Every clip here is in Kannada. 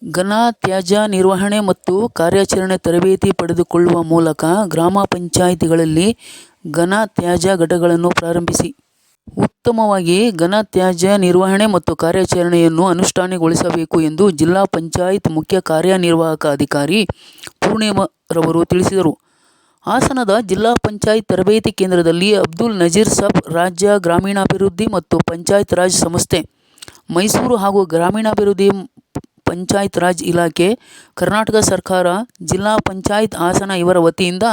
ಘನ ತ್ಯಾಜ್ಯ ನಿರ್ವಹಣೆ ಮತ್ತು ಕಾರ್ಯಾಚರಣೆ ತರಬೇತಿ ಪಡೆದುಕೊಳ್ಳುವ ಮೂಲಕ ಗ್ರಾಮ ಪಂಚಾಯಿತಿಗಳಲ್ಲಿ ಘನ ತ್ಯಾಜ್ಯ ಘಟಕಗಳನ್ನು ಪ್ರಾರಂಭಿಸಿ ಉತ್ತಮವಾಗಿ ಘನ ತ್ಯಾಜ್ಯ ನಿರ್ವಹಣೆ ಮತ್ತು ಕಾರ್ಯಾಚರಣೆಯನ್ನು ಅನುಷ್ಠಾನಗೊಳಿಸಬೇಕು ಎಂದು ಜಿಲ್ಲಾ ಪಂಚಾಯತ್ ಮುಖ್ಯ ಕಾರ್ಯನಿರ್ವಾಹಕ ಅಧಿಕಾರಿ ಪೂರ್ಣಿಮಾರವರು ತಿಳಿಸಿದರು. ಹಾಸನದ ಜಿಲ್ಲಾ ಪಂಚಾಯತ್ ತರಬೇತಿ ಕೇಂದ್ರದಲ್ಲಿ ಅಬ್ದುಲ್ ನಜೀರ್ ಸಾಬ್ ರಾಜ್ಯ ಗ್ರಾಮೀಣಾಭಿವೃದ್ಧಿ ಮತ್ತು ಪಂಚಾಯತ್ ರಾಜ್ ಸಂಸ್ಥೆ, ಮೈಸೂರು ಹಾಗೂ ಗ್ರಾಮೀಣಾಭಿವೃದ್ಧಿ ಪಂಚಾಯತ್ ರಾಜ್ ಇಲಾಖೆ, ಕರ್ನಾಟಕ ಸರ್ಕಾರ, ಜಿಲ್ಲಾ ಪಂಚಾಯತ್ ಹಾಸನ ಇವರ ವತಿಯಿಂದ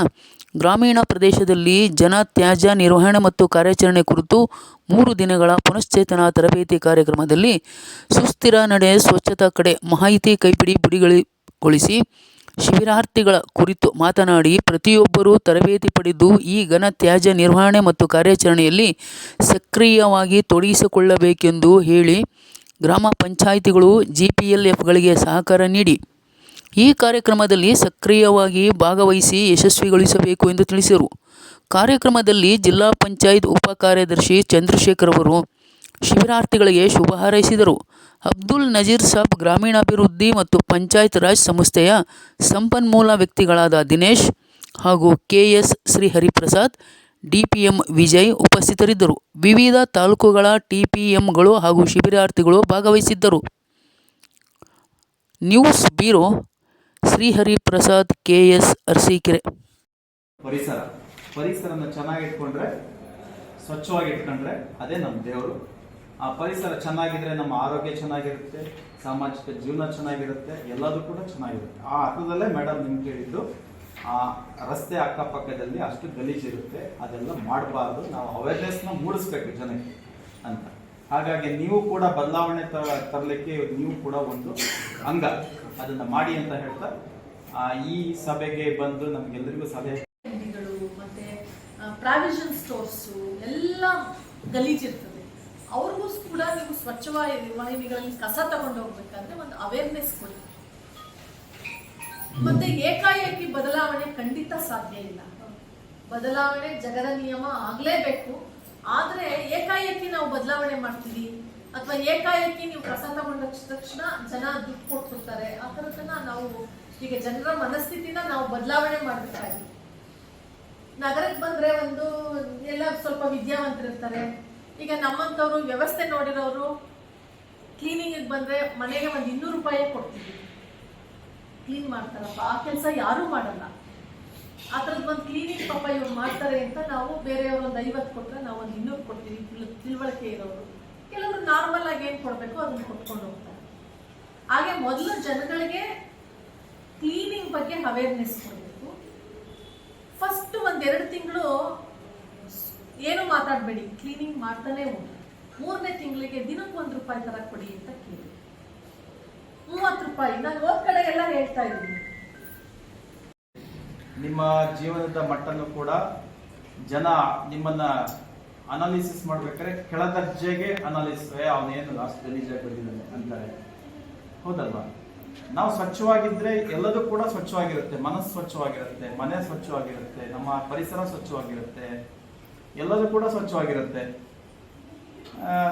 ಗ್ರಾಮೀಣ ಪ್ರದೇಶದಲ್ಲಿ ಘನ ತ್ಯಾಜ್ಯ ನಿರ್ವಹಣೆ ಮತ್ತು ಕಾರ್ಯಾಚರಣೆ ಕುರಿತು 3 ದಿನಗಳ ಪುನಶ್ಚೇತನ ತರಬೇತಿ ಕಾರ್ಯಕ್ರಮದಲ್ಲಿ ಸುಸ್ಥಿರ ನಡೆ ಸ್ವಚ್ಛತಾ ಕಡೆ ಮಾಹಿತಿ ಕೈಪಿಡಿ ಬಿಡುಗಡೆಗೊಳಿಸಿ ಶಿಬಿರಾರ್ಥಿಗಳ ಕುರಿತು ಮಾತನಾಡಿ, ಪ್ರತಿಯೊಬ್ಬರೂ ತರಬೇತಿ ಪಡೆದು ಈ ಘನ ತ್ಯಾಜ್ಯ ನಿರ್ವಹಣೆ ಮತ್ತು ಕಾರ್ಯಾಚರಣೆಯಲ್ಲಿ ಸಕ್ರಿಯವಾಗಿ ತೊಡಗಿಸಿಕೊಳ್ಳಬೇಕೆಂದು ಹೇಳಿ ಗ್ರಾಮ ಪಂಚಾಯಿತಿಗಳು ಜಿಪಿಎಲ್ಎಫ್ಗಳಿಗೆ ಸಹಕಾರ ನೀಡಿ ಈ ಕಾರ್ಯಕ್ರಮದಲ್ಲಿ ಸಕ್ರಿಯವಾಗಿ ಭಾಗವಹಿಸಿ ಯಶಸ್ವಿಗೊಳಿಸಬೇಕು ಎಂದು ತಿಳಿಸಿದರು. ಕಾರ್ಯಕ್ರಮದಲ್ಲಿ ಜಿಲ್ಲಾ ಪಂಚಾಯತ್ ಉಪ ಕಾರ್ಯದರ್ಶಿ ಚಂದ್ರಶೇಖರ್ ಅವರು ಶಿಬಿರಾರ್ಥಿಗಳಿಗೆ ಶುಭ ಹಾರೈಸಿದರು. ಅಬ್ದುಲ್ ನಜೀರ್ ಸಾಬ್ ಗ್ರಾಮೀಣಾಭಿವೃದ್ಧಿ ಮತ್ತು ಪಂಚಾಯತ್ ರಾಜ್ ಸಂಸ್ಥೆಯ ಸಂಪನ್ಮೂಲ ವ್ಯಕ್ತಿಗಳಾದ ದಿನೇಶ್ ಹಾಗೂ ಕೆಎಸ್ ಶ್ರೀಹರಿಪ್ರಸಾದ್, ಡಿಪಿಎಂ ವಿಜಯ್ ಉಪಸ್ಥಿತರಿದ್ದರು. ವಿವಿಧ ತಾಲೂಕುಗಳ ಟಿಪಿಎಂಗಳು ಹಾಗೂ ಶಿಬಿರಾರ್ಥಿಗಳು ಭಾಗವಹಿಸಿದ್ದರು. News bureau, Shrihariprasad, KS Arasikere. ಪರಿಸರನ ಚೆನ್ನಾಗಿ ಇಟ್ಕೊಂಡ್ರೆ, ಸ್ವಚ್ಛವಾಗಿ ಇಟ್ಕೊಂಡ್ರೆ ಅದೇ ನಮ್ಮ ದೇವರು. ಆ ಪರಿಸರ ಚೆನ್ನಾಗಿದ್ರೆ ನಮ್ಮ ಆರೋಗ್ಯ ಚೆನ್ನಾಗಿರುತ್ತೆ, ಸಾಮಾಜಿಕ ಜೀವನ ಚೆನ್ನಾಗಿರುತ್ತೆ, ಎಲ್ಲದೂ ಕೂಡ ಚೆನ್ನಾಗಿರುತ್ತೆ. ಆ ಅರ್ಥದಲ್ಲೇ ಮೇಡಮ್ ನಿಮ್ಗೆ ಕೇಳಿದ್ದು, ಆ ರಸ್ತೆ ಅಕ್ಕಪಕ್ಕದಲ್ಲಿ ಅಷ್ಟು ಗಲೀಜಿರುತ್ತೆ, ಅದೆಲ್ಲ ಮಾಡಬಾರ್ದು, ನಾವು ಅವೇರ್ನೆಸ್ನ ಮೂಡಿಸ್ಬೇಕು ಜನಕ್ಕೆ ಅಂತ. ಹಾಗಾಗಿ ನೀವು ಕೂಡ ಬದಲಾವಣೆ ತರಲಿಕ್ಕೆ ನೀವು ಕೂಡ ಒಂದು ಅಂಗ, ಅದನ್ನ ಮಾಡಿ ಅಂತ ಹೇಳ್ತಾ ಈ ಸಭೆಗೆ ಬಂದು ನಮ್ಗೆಲ್ಲರಿಗೂ ಸಲಹೆ. ಮತ್ತೆ ಪ್ರಾವಿಷನ್ ಸ್ಟೋರ್ಸ್ ಎಲ್ಲ ಗಲೀಜಿರ್ತದೆ, ಅವ್ರಿಗೂ ಕೂಡ ನೀವು ವಾಹಿನಿಗಳಲ್ಲಿ ಕಸ ತಗೊಂಡು ಹೋಗ್ಬೇಕಾದ್ರೆ ಒಂದು ಅವೇರ್ನೆಸ್ ಕೊಡಿ. ಮತ್ತೆ ಏಕಾಏಕಿ ಬದಲಾವಣೆ ಖಂಡಿತ ಸಾಧ್ಯ ಇಲ್ಲ. ಬದಲಾವಣೆ ಜಗದ ನಿಯಮ ಆಗ್ಲೇಬೇಕು. ಆದ್ರೆ ಏಕಾಏಕಿ ನಾವು ಬದಲಾವಣೆ ಮಾಡ್ತೀವಿ ಅಥವಾ ಏಕಾಏಕಿ ನೀವು ಕಸ ತಗೊಂಡ ತಕ್ಷಣ ಜನ ದುಡ್ಡು ಕೊಡ್ತಿರ್ತಾರೆ, ಆ ತರದನ್ನ ನಾವು ಈಗ ಜನರ ಮನಸ್ಥಿತಿನ ನಾವು ಬದಲಾವಣೆ ಮಾಡ್ಬೇಕಾಗಿ. ನಗರಕ್ಕೆ ಬಂದ್ರೆ ಒಂದು ಎಲ್ಲ ಸ್ವಲ್ಪ ವಿದ್ಯಾವಂತರಿರ್ತಾರೆ. ಈಗ ನಮ್ಮಂತವ್ರು ವ್ಯವಸ್ಥೆ ನೋಡಿರೋರು ಕ್ಲೀನಿಂಗ್ ಬಂದ್ರೆ ಮನೆಗೆ ಒಂದು 200 ರೂಪಾಯಿ ಕೊಡ್ತೀವಿ, ಕ್ಲೀನ್ ಮಾಡ್ತಾರಪ್ಪ. ಆ ಕೆಲಸ ಯಾರು ಮಾಡಲ್ಲ. ಆ ಥರದ್ದು ಒಂದು ಕ್ಲೀನಿಂಗ್ ಪಾಪ ಇವ್ರು ಮಾಡ್ತಾರೆ ಅಂತ ನಾವು ಬೇರೆಯವರು ಒಂದು 50 ಕೊಟ್ಟರೆ ನಾವು ಒಂದು 200 ಕೊಡ್ತೀವಿ. ತಿಳುವಳಿಕೆ ಇರೋರು ಕೆಲವರು ನಾರ್ಮಲ್ ಆಗಿ ಏನು ಕೊಡಬೇಕು ಅದನ್ನು ಕೊಟ್ಕೊಂಡು ಹೋಗ್ತಾರೆ. ಹಾಗೆ ಮೊದಲು ಜನಗಳಿಗೆ ಕ್ಲೀನಿಂಗ್ ಬಗ್ಗೆ ಅವೇರ್ನೆಸ್ ಕೊಡಬೇಕು. ಫಸ್ಟ್ 1-2 ತಿಂಗಳು ಏನು ಮಾತಾಡಬೇಡಿ, ಕ್ಲೀನಿಂಗ್ ಮಾಡ್ತಾನೆ ಹೋಗಿ. 3ನೇ ತಿಂಗಳಿಗೆ ದಿನಕ್ಕೆ 1 ರೂಪಾಯಿ ತರ ಕೊಡಿ ಅಂತ ಕೇಳಿ. 30 ರೂಪಾಯಿ ನಾನು ಹೋದ್ ಕಡೆ ಎಲ್ಲ ಹೇಳ್ತಾ ಇದ್ದೀನಿ. ನಿಮ್ಮ ಜೀವನದ ಮಟ್ಟನ್ನು ಕೂಡ ಜನ ನಿಮ್ಮನ್ನ ಅನಾಲಿಸಿಸ್ ಮಾಡ್ಬೇಕಾದ್ರೆ ಕೆಳದರ್ಜೆಗೆ ಅನಾಲಿಸಿಸ್, ಅವನೇನು ಲಾಸ್ಟ್ ಗಲೀಜಾಗಿ ಬಂದಿದ್ದಾನೆ ಅಂತಾರೆ, ಹೌದಲ್ವಾ? ನಾವು ಸ್ವಚ್ಛವಾಗಿದ್ರೆ ಎಲ್ಲದೂ ಕೂಡ ಸ್ವಚ್ಛವಾಗಿರುತ್ತೆ, ಮನಸ್ಸು ಸ್ವಚ್ಛವಾಗಿರುತ್ತೆ, ಮನೆ ಸ್ವಚ್ಛವಾಗಿರುತ್ತೆ, ನಮ್ಮ ಪರಿಸರ ಸ್ವಚ್ಛವಾಗಿರುತ್ತೆ, ಎಲ್ಲದೂ ಕೂಡ ಸ್ವಚ್ಛವಾಗಿರುತ್ತೆ.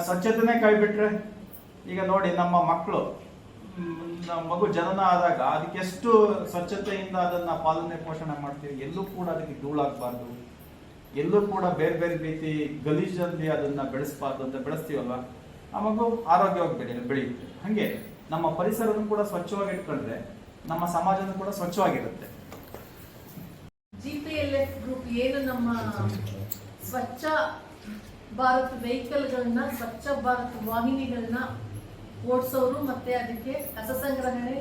ಸ್ವಚ್ಛತೆನೇ ಕೈ ಬಿಟ್ರೆ, ಈಗ ನೋಡಿ ನಮ್ಮ ಮಕ್ಕಳು, ಮಗು ಜನನ ಆದಾಗ ಅದಕ್ಕೆ ಎಷ್ಟು ಸ್ವಚ್ಛತೆಯಿಂದ ಅದನ್ನ ಪಾಲನೆ ಪೋಷಣೆ ಮಾಡ್ತೀವಿ. ಎಲ್ಲೂ ಕೂಡ ಅದಕ್ಕೆ ಧೂಳಾಗಬಾರ್ದು, ಎಲ್ಲೂ ಕೂಡ ಬೇರೆ ಬೇರೆ ರೀತಿ ಗಲೀಜಲ್ಲಿ ಅದನ್ನ ಬೆಳೆಸಬಾರ್ದು ಅಂತ ಬೆಳೆಸ್ತೀವಲ್ವಾ, ಆ ಮಗು ಆರೋಗ್ಯವಾಗಿ ಬೆಳೆಯುತ್ತೆ. ಹಂಗೆ ನಮ್ಮ ಪರಿಸರವನ್ನು ಕೂಡ ಸ್ವಚ್ಛವಾಗಿ ಇಟ್ಕೊಂಡ್ರೆ ನಮ್ಮ ಸಮಾಜನೂ ಕೂಡ ಸ್ವಚ್ಛವಾಗಿರುತ್ತೆ. ಜಿಪಿಎಲ್ಎಫ್ ಗ್ರೂಪ್ ಏನು ನಮ್ಮ ಸ್ವಚ್ಛ ಭಾರತ್ ವೆಹಿಕಲ್ಗಳನ್ನ, ಸ್ವಚ್ಛ ಭಾರತ್ ವಾಹಿನಿಗಳನ್ನ ಓಡಿಸೋರು ಮತ್ತೆ ಅದಕ್ಕೆ ಕಸ ಸಂಗ್ರಹಣೆ,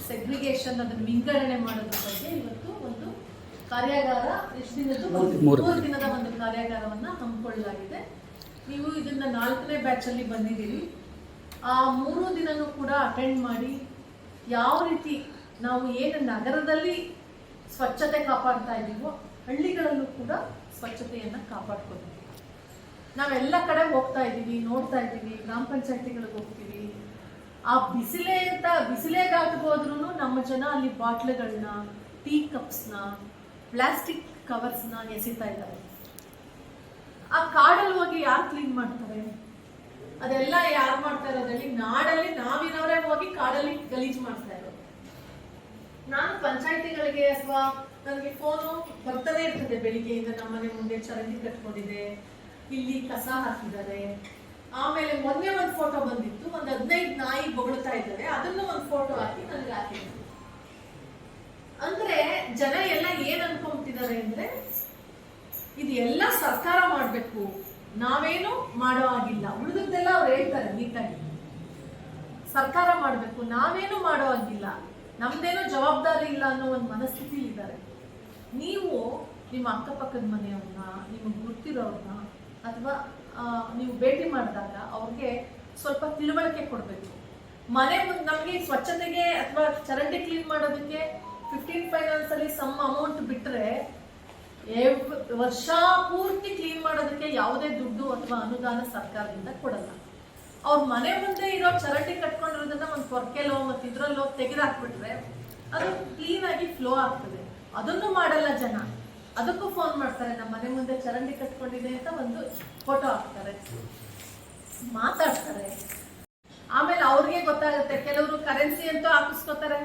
ಸೆಗ್ರಿಗೇಷನ್, ಅದನ್ನ ವಿಂಗಡಣೆ ಮಾಡೋದ್ರ ಬಗ್ಗೆ ಇವತ್ತು ಒಂದು ಕಾರ್ಯಾಗಾರ, ಎಷ್ಟು ದಿನದ್ದು 3 ದಿನದ ಒಂದು ಕಾರ್ಯಾಗಾರವನ್ನ ಹಮ್ಮಿಕೊಳ್ಳಲಾಗಿದೆ. ನೀವು ಇದನ್ನ 4ನೇ ಬ್ಯಾಚ್ ಅಲ್ಲಿ ಬಂದಿದ್ದೀರಿ. ಆ 3 ದಿನನೂ ಕೂಡ ಅಟೆಂಡ್ ಮಾಡಿ ಯಾವ ರೀತಿ ನಾವು ಏನು ನಗರದಲ್ಲಿ ಸ್ವಚ್ಛತೆ ಕಾಪಾಡ್ತಾ ಇದ್ದೀವೋ ಹಳ್ಳಿಗಳಲ್ಲೂ ಕೂಡ ಸ್ವಚ್ಛತೆಯನ್ನ ಕಾಪಾಡ್ಕೋತೀವಿ. ನಾವೆಲ್ಲ ಕಡೆ ಹೋಗ್ತಾ ಇದ್ದೀವಿ, ನೋಡ್ತಾ ಇದ್ದೀವಿ, ಗ್ರಾಮ ಪಂಚಾಯತಿಗಳಿಗೆ ಹೋಗ್ತೀವಿ. ಆ ಬಿಸಿಲೇಗಾಟಕ್ಕೆ ಹೋದ್ರೂ ನಮ್ಮ ಜನ ಅಲ್ಲಿ ಬಾಟ್ಲುಗಳನ್ನ, ಟೀ ಕಪ್ಸ್ನ, ಪ್ಲಾಸ್ಟಿಕ್ ಕವರ್ಸ್ನ ಎಸಿತಾ ಇದ್ದಾರೆ. ಆ ಕಾಡಲ್ಲಿ ಹೋಗಿ ಯಾರು ಕ್ಲೀನ್ ಮಾಡ್ತಾರೆ? ಅದೆಲ್ಲ ಯಾರು ಮಾಡ್ತಾ ಇರೋದ್ರಲ್ಲಿ ನಾಡಲ್ಲಿ ನಾವಿರೋರೇ ಹೋಗಿ ಕಾಡಲ್ಲಿ ಗಲೀಜು ಮಾಡ್ತಾ ಇರೋದು. ನಾನು ಪಂಚಾಯತಿಗಳಿಗೆ ಅಥವಾ ನನಗೆ ಫೋನು ಬರ್ತಾನೆ ಇರ್ತದೆ ಬೆಳಿಗ್ಗೆಯಿಂದ, ನಮ್ಮನೆ ಮುಂದೆ ಚರಂಡಿ ಕಟ್ಕೊಂಡಿದೆ, ಇಲ್ಲಿ ಕಸ ಹಾಕಿದ್ದಾರೆ. ಆಮೇಲೆ ಮೊನ್ನೆ ಒಂದು ಫೋಟೋ ಬಂದಿತ್ತು, ಒಂದು 15 ನಾಯಿ ಬೊಗಳ್ತಾ ಇದ್ದಾರೆ, ಅದನ್ನು ಒಂದು ಫೋಟೋ ಹಾಕಿ ನನಗೆ ಹಾಕಿದ್ರು. ಅಂದ್ರೆ ಜನ ಎಲ್ಲ ಏನ್ ಅನ್ಕೊಂತಿದ್ದಾರೆ ಅಂದ್ರೆ ಇದು ಎಲ್ಲ ಸರ್ಕಾರ ಮಾಡ್ಬೇಕು, ನಾವೇನು ಮಾಡೋ ಆಗಿಲ್ಲ. ಉಳಿದದ್ದೆಲ್ಲ ಅವ್ರು ಹೇಳ್ತಾರೆ ನೀಟಾಗಿ, ಸರ್ಕಾರ ಮಾಡ್ಬೇಕು, ನಾವೇನು ಮಾಡೋ ಆಗಿಲ್ಲ, ನಮ್ದೇನೋ ಜವಾಬ್ದಾರಿ ಇಲ್ಲ ಅನ್ನೋ ಒಂದು ಮನಸ್ಥಿತಿ ಇದ್ದಾರೆ. ನೀವು ನಿಮ್ಮ ಅಕ್ಕಪಕ್ಕದ ಮನೆಯವ್ರನ್ನ, ನಿಮಗೆ ಗೊತ್ತಿರೋರ್ನ ಅಥವಾ ನೀವು ಭೇಟಿ ಮಾಡಿದಾಗ ಅವ್ರಿಗೆ ಸ್ವಲ್ಪ ತಿಳುವಳಿಕೆ ಕೊಡಬೇಕು. ಮನೆ ನಮಗೆ ಸ್ವಚ್ಛತೆಗೆ ಅಥವಾ ಚರಂಡಿ ಕ್ಲೀನ್ ಮಾಡೋದಕ್ಕೆ 15 ಫೈನಾನ್ಸ್ ಅಲ್ಲಿ ಸಮ್ ಅಮೌಂಟ್ ಬಿಟ್ಟರೆ ವರ್ಷ ಪೂರ್ತಿ ಕ್ಲೀನ್ ಮಾಡೋದಕ್ಕೆ ಯಾವುದೇ ದುಡ್ಡು ಅಥವಾ ಅನುದಾನ ಸರ್ಕಾರದಿಂದ ಕೊಡಲ್ಲ. ಅವ್ರ ಮನೆ ಮುಂದೆ ಇರೋ ಚರಂಡಿ ಕಟ್ಕೊಂಡಿರೋದನ್ನ ಒಂದು ಕೊರ್ಕೆಲೋ ಮತ್ತು ಇದ್ರಲ್ಲೋ ತೆಗೆದಾಕ್ಬಿಟ್ರೆ ಅದು ಕ್ಲೀನ್ ಆಗಿ ಫ್ಲೋ ಆಗ್ತದೆ. ಅದನ್ನು ಮಾಡಲ್ಲ ಜನ. ಅದಕ್ಕೂ ಫೋನ್ ಮಾಡ್ತಾರೆ, ನಮ್ಮ ಮನೆ ಮುಂದೆ ಚರಂಡಿ ಕಟ್ಕೊಂಡಿದೆ ಅಂತ ಒಂದು ಫೋಟೋ ಹಾಕ್ತಾರೆ, ಮಾತಾಡ್ತಾರೆ. ಆಮೇಲೆ ಅವ್ರಿಗೆ ಗೊತ್ತಾಗುತ್ತೆ, ಕೆಲವರು ಕರೆನ್ಸಿ ಅಂತೂ ಹಾಕಿಸ್ಕೋತಾರೆ,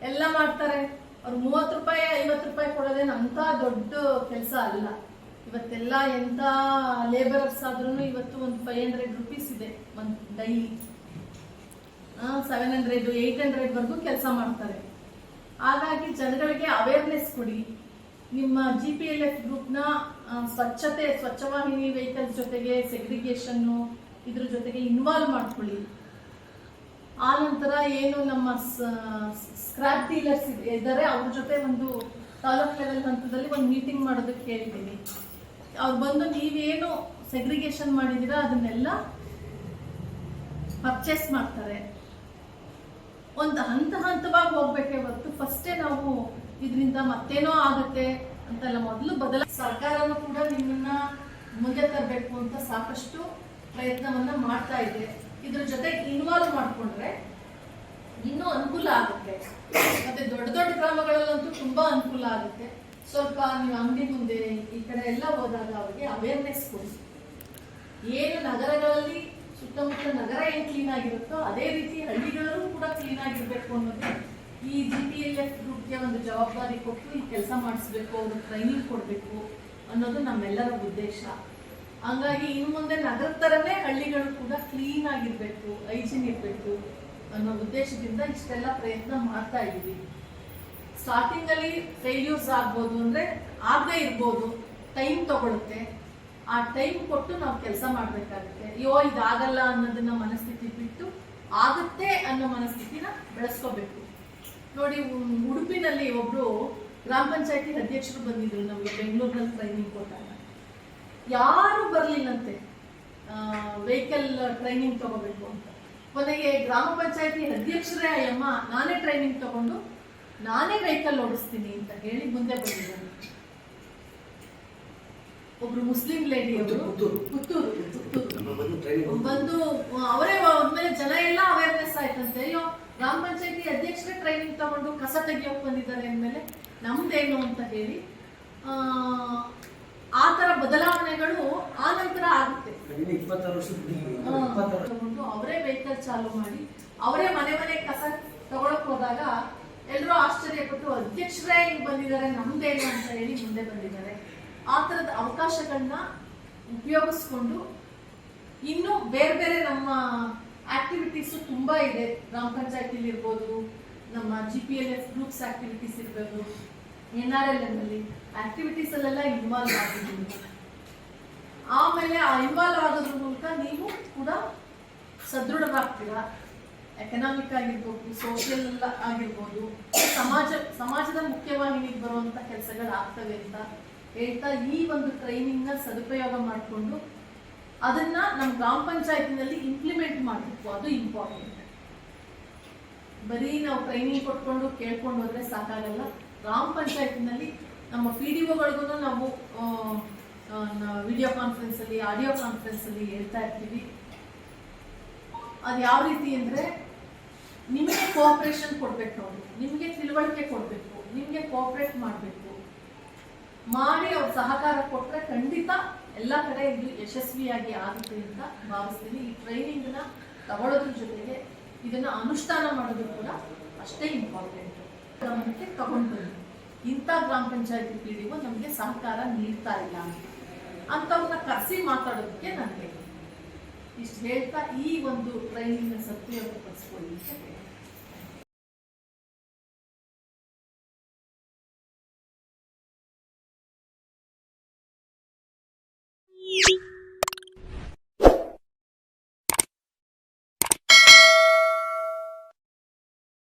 ಎಲ್ಲ ಮಾಡ್ತಾರೆ. ಅವ್ರು 30 ರೂಪಾಯಿ 50 ರೂಪಾಯಿ ಕೊಡೋದೇನು ಅಂತ ದೊಡ್ಡ ಕೆಲಸ ಅಲ್ಲ. ಇವತ್ತೆಲ್ಲ ಎಂತ ಲೇಬರರ್ಸ್ ಆದ್ರೂ ಇವತ್ತು ಒಂದು 500 ರುಪೀಸ್ ಇದೆ ಒಂದು ಡೈಲಿ, 700 800 ವರೆಗೂ ಕೆಲಸ ಮಾಡ್ತಾರೆ. ಹಾಗಾಗಿ ಜನಗಳಿಗೆ ಅವೇರ್ನೆಸ್ ಕೊಡಿ. ನಿಮ್ಮ GPLF ಗ್ರೂಪ್ನ ಸ್ವಚ್ಛವಾಹಿನಿ ವೆಹಿಕಲ್ಸ್ ಜೊತೆಗೆ ಸೆಗ್ರಿಗೇಷನ್ನು ಇದ್ರ ಜೊತೆಗೆ ಇನ್ವಾಲ್ವ್ ಮಾಡ್ಕೊಳ್ಳಿ. ಆ ನಂತರ ಏನು ನಮ್ಮ ಸ್ಕ್ರಾಪ್ ಡೀಲರ್ಸ್ ಇದ್ದಾರೆ, ಅವ್ರ ಜೊತೆ ಒಂದು ತಾಲೂಕ್ ಲೆವೆಲ್ ಹಂತದಲ್ಲಿ ಒಂದು ಮೀಟಿಂಗ್ ಮಾಡೋದಕ್ಕೆ ಹೇಳಿದ್ದೀನಿ. ಅವ್ರು ಬಂದು ನೀವೇನು ಸೆಗ್ರಿಗೇಷನ್ ಮಾಡಿದ್ದೀರಾ ಅದನ್ನೆಲ್ಲ ಪರ್ಚೇಸ್ ಮಾಡ್ತಾರೆ. ಒಂದು ಹಂತವಾಗಿ ಹೋಗ್ಬೇಕೇ ಹೊರತು ಫಸ್ಟೇ ನಾವು ಇದರಿಂದ ಮತ್ತೇನೋ ಆಗುತ್ತೆ ಅಂತೆಲ್ಲ ಮೊದಲು ಸರ್ಕಾರನೂ ಕೂಡ ನಿಮ್ಮನ್ನ ಮುಂದೆ ತರಬೇಕು ಅಂತ ಸಾಕಷ್ಟು ಪ್ರಯತ್ನವನ್ನ ಮಾಡ್ತಾ ಇದೆ. ಇದ್ರ ಜೊತೆ ಇನ್ವಾಲ್ವ್ ಮಾಡ್ಕೊಂಡ್ರೆ ಇನ್ನೂ ಅನುಕೂಲ ಆಗುತ್ತೆ. ಮತ್ತೆ ದೊಡ್ಡ ಗ್ರಾಮಗಳಲ್ಲಂತೂ ತುಂಬಾ ಅನುಕೂಲ ಆಗುತ್ತೆ. ಸ್ವಲ್ಪ ನೀವು ಅಂಗಡಿ ಮುಂದೆ ಈ ಕಡೆ ಎಲ್ಲ ಹೋದಾಗ ಅವರಿಗೆ ಅವೇರ್ನೆಸ್ ಕೊಡಿ. ಏನು ನಗರಗಳಲ್ಲಿ ಸುತ್ತಮುತ್ತ ನಗರ ಏನು ಕ್ಲೀನ್ ಆಗಿರುತ್ತೋ ಅದೇ ರೀತಿ ಹಳ್ಳಿಗಳಲ್ಲೂ ಕೂಡ ಕ್ಲೀನ್ ಆಗಿರ್ಬೇಕು ಅನ್ನೋದು ಈ GPLF ಗ್ರೂಪ್ಗೆ ಒಂದು ಜವಾಬ್ದಾರಿ ಕೊಟ್ಟು ಈ ಕೆಲಸ ಮಾಡಿಸ್ಬೇಕು, ಅವ್ರಿಗೆ ಟ್ರೈನಿಂಗ್ ಕೊಡಬೇಕು ಅನ್ನೋದು ನಮ್ಮೆಲ್ಲರ ಉದ್ದೇಶ. ಹಂಗಾಗಿ ಇನ್ನು ಮುಂದೆ ನಗರದ ಥರನೇ ಹಳ್ಳಿಗಳು ಕೂಡ ಕ್ಲೀನ್ ಆಗಿರ್ಬೇಕು, ಹೈಜೀನ್ ಇರಬೇಕು ಅನ್ನೋ ಉದ್ದೇಶದಿಂದ ಇಷ್ಟೆಲ್ಲ ಪ್ರಯತ್ನ ಮಾಡ್ತಾ ಇದ್ದೀವಿ. ಸ್ಟಾರ್ಟಿಂಗ್ ಅಲ್ಲಿ ಫೇಲ್ಯೂರ್ಸ್ ಆಗ್ಬೋದು, ಅಂದ್ರೆ ಆಗದೆ ಇರ್ಬೋದು, ಟೈಮ್ ತಗೊಳುತ್ತೆ. ಆ ಟೈಮ್ ಕೊಟ್ಟು ನಾವು ಕೆಲಸ ಮಾಡಬೇಕಾಗುತ್ತೆ. ಅಯ್ಯೋ ಇದಾಗಲ್ಲ ಅನ್ನೋದನ್ನ ಮನಸ್ಥಿತಿ ಬಿಟ್ಟು ಆಗುತ್ತೆ ಅನ್ನೋ ಮನಸ್ಥಿತಿನ ಬೆಳೆಸ್ಕೋಬೇಕು. ನೋಡಿ, ಉಡುಪಿನಲ್ಲಿ ಒಬ್ರು ಗ್ರಾಮ ಪಂಚಾಯತಿ ಅಧ್ಯಕ್ಷರು ಬಂದಿದ್ರು ನಮಗೆ ಬೆಂಗಳೂರಿನಲ್ಲಿ ಟ್ರೈನಿಂಗ್ ಕೊಟ್ಟಾಗ. ಯಾರು ಬರ್ಲಿಲ್ಲಂತೆ ವೆಹಿಕಲ್ ಟ್ರೈನಿಂಗ್ ತಗೋಬೇಕು ಅಂತ. ಕೊನೆಗೆ ಗ್ರಾಮ ಪಂಚಾಯತಿ ಅಧ್ಯಕ್ಷರೇ ಅಯ್ಯಮ್ಮ ನಾನೇ ಟ್ರೈನಿಂಗ್ ತಗೊಂಡು ನಾನೇ ವೆಹಿಕಲ್ ಓಡಿಸ್ತೀನಿ ಅಂತ ಹೇಳಿ ಮುಂದೆ ಬಂದಿದ್ದಾರೆ. ಒಬ್ರು ಮುಸ್ಲಿಂ ಲೇಡಿ ಅವರು ಪುತ್ತೂರು ಬಂದು ಅವರೇ ಮೇಲೆ ಜನ ಎಲ್ಲ ಅವೇರ್ನೆಸ್ ಆಯ್ತಂತೆ. ಅಯ್ಯೋ ಗ್ರಾಮ ಪಂಚಾಯತಿ ಅಧ್ಯಕ್ಷರೇ ಟ್ರೈನಿಂಗ್ ತಗೊಂಡು ಕಸ ತೆಗಿಯೋಕೆ ಬಂದಿದ್ದಾರೆ ಅಂದಮೇಲೆ ನಮ್ದೇನು ಅಂತ ಹೇಳಿ ಆ ತರ ಬದಲಾವಣೆಗಳು ಆ ನಂತರ ಆಗುತ್ತೆ. ತಗೊಂಡು ಅವರೇ ವೆಹಿಕಲ್ ಚಾಲು ಮಾಡಿ ಅವರೇ ಮನೆ ಕಸ ತಗೊಳಕ್ ಹೋದಾಗ ಎಲ್ಲರೂ ಆಶ್ಚರ್ಯಪಟ್ಟು ಅಧ್ಯಕ್ಷರೇ ಹಿಂಗ್ ಬಂದಿದ್ದಾರೆ ನಮ್ದೇನು ಅಂತ ಹೇಳಿ ಮುಂದೆ ಬಂದಿದ್ದಾರೆ. ಆ ತರದ ಅವಕಾಶಗಳನ್ನ ಉಪಯೋಗಿಸ್ಕೊಂಡು ಇನ್ನು ಬೇರೆ ನಮ್ಮ ಆಕ್ಟಿವಿಟೀಸ್ ತುಂಬಾ ಇದೆ. ಗ್ರಾಮ ಪಂಚಾಯತಿಲಿ ಇರ್ಬೋದು, ನಮ್ಮ GPLF ಗ್ರೂಪ್ಸ್ ಆಕ್ಟಿವಿಟೀಸ್ ಇರ್ಬೋದು, NRLM ಅಲ್ಲಿ ಆಕ್ಟಿವಿಟೀಸ್ ಅಲ್ಲೆಲ್ಲ ಇನ್ವಾಲ್ವ್ ಆಗಿದ್ದೀವಿ. ಆಮೇಲೆ ಆ ಇನ್ವಾಲ್ವ್ ಆಗೋದ್ರ ಮೂಲಕ ನೀವು ಕೂಡ ಸದೃಢರಾಗ್ತೀರಾ. ಎಕನಾಮಿಕ್ ಆಗಿರ್ಬೋದು, ಸೋಷಿಯಲ್ ಆಗಿರ್ಬೋದು, ಸಮಾಜದ ಮುಖ್ಯವಾಹಿನಿಗೆ ಬರುವಂತ ಕೆಲಸಗಳು ಆಗ್ತವೆ ಅಂತ ಹೇಳ್ತಾ ಈ ಒಂದು ಟ್ರೈನಿಂಗ್ ನ ಸದುಪಯೋಗ ಮಾಡಿಕೊಂಡು ಅದನ್ನ ನಮ್ಮ ಗ್ರಾಮ ಪಂಚಾಯತಿನಲ್ಲಿ ಇಂಪ್ಲಿಮೆಂಟ್ ಮಾಡಬೇಕು. ಅದು ಇಂಪಾರ್ಟೆಂಟ್. ಬರೀ ನಾವು ಟ್ರೈನಿಂಗ್ ಕೊಟ್ಕೊಂಡು ಕೇಳ್ಕೊಂಡು ಹೋದ್ರೆ ಸಾಕಾಗಲ್ಲ. ಗ್ರಾಮ ಪಂಚಾಯತಿನಲ್ಲಿ ನಮ್ಮ PDOಗಳಿಗೂ ನಾವು ವಿಡಿಯೋ ಕಾನ್ಫರೆನ್ಸ್ ಅಲ್ಲಿ, ಆಡಿಯೋ ಕಾನ್ಫರೆನ್ಸ್ ಅಲ್ಲಿ ಹೇಳ್ತಾ ಇರ್ತೀವಿ. ಅದು ಯಾವ ರೀತಿ ಅಂದ್ರೆ ನಿಮಗೆ ಕೋಆಪರೇಷನ್ ಕೊಡ್ಬೇಕು, ಅವರು ನಿಮಗೆ ತಿಳುವಳಿಕೆ ಕೊಡ್ಬೇಕು, ನಿಮಗೆ ಕೋಆಪರೇಟ್ ಮಾಡಬೇಕು. ಮಾಡಿ ಅವ್ರ ಸಹಕಾರ ಕೊಟ್ರೆ ಖಂಡಿತ ಎಲ್ಲ ಕಡೆ ಇದು ಯಶಸ್ವಿಯಾಗಿ ಆಗುತ್ತೆ ಅಂತ ಭಾವಿಸ್ತೀನಿ. ಈ ಟ್ರೈನಿಂಗ್ನ ತಗೊಳ್ಳೋದ್ರ ಜೊತೆಗೆ ಇದನ್ನ ಅನುಷ್ಠಾನ ಮಾಡೋದು ಕೂಡ ಅಷ್ಟೇ ಇಂಪಾರ್ಟೆಂಟ್. ಗಮನಕ್ಕೆ ತಗೊಂಡು ಬನ್ನಿ, ಇಂಥ ಗ್ರಾಮ ಪಂಚಾಯತಿ PDO ನಮಗೆ ಸಹಕಾರ ನೀಡ್ತಾ ಇಲ್ಲ ಅಂತವ್ರನ್ನ ಕರೆಸಿ ಮಾತಾಡೋದಕ್ಕೆ ನನಗೆ ಇಷ್ಟು ಹೇಳ್ತಾ ಈ ಒಂದು ಟ್ರೈನಿಂಗ್ ಸದುಪಯೋಗ ಪಡಿಸ್ಕೊಳ್ಳಿ.